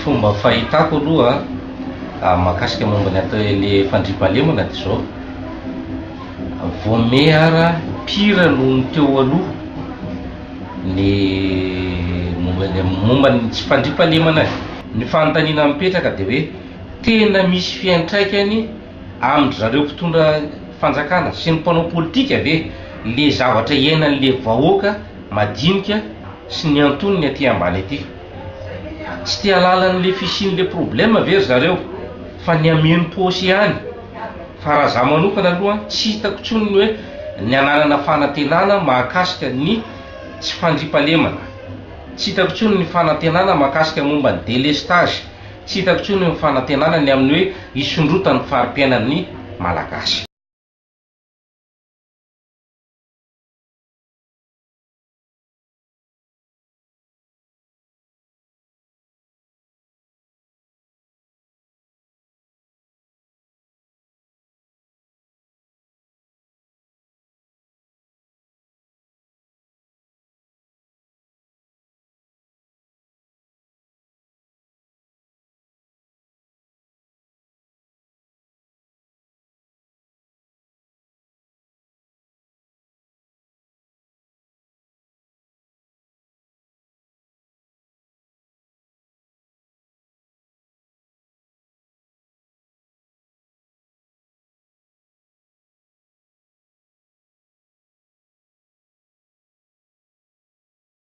fomba fahitako aloha mahakasika momba ny atao le fandriampahalemana dia zao: voame ara pira noho ny teo aloha ny momba ny tsy fandriampahalemana. Ny fanontaniana mipetraka dia hoe tena misy fiantraikany amin'ny zareo mpitondra fanjakana sy ny mpanao politika ve le zavatra iainan'le vahoaka madinika sy ny antonony aty ambany aty? Tsy tia lalan'le fisian'le problème ve zareo fa ny ameny paosy ihany? Fa raha za manokana aloha tsy hitako intsony ny hoe ny ananana fanantenana mahakasika ny tsy fandriampahalemana, tsy hitako intsony ny fanantenana mahakasika momba ny délestage, tsy hitako intsony ny fanantenana ny amin'ny hoe hisondrotan'ny fari-piainan'ny malagasy.